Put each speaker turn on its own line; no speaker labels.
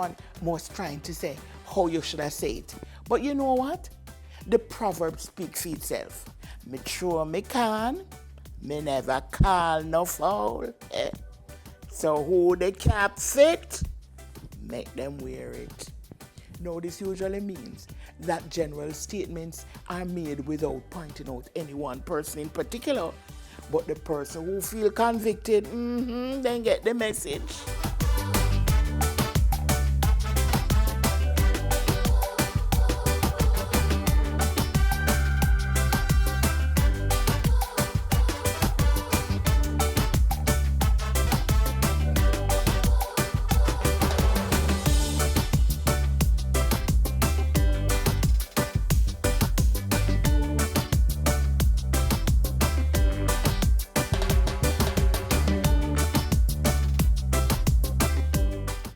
someone was trying to say how you should have said it. But you know what? The proverb speaks for itself. Me sure me can, me never call no fowl. Eh? So who the cap fit, make them wear it. Now this usually means that general statements are made without pointing out any one person in particular. But the person who feel convicted, then get the message.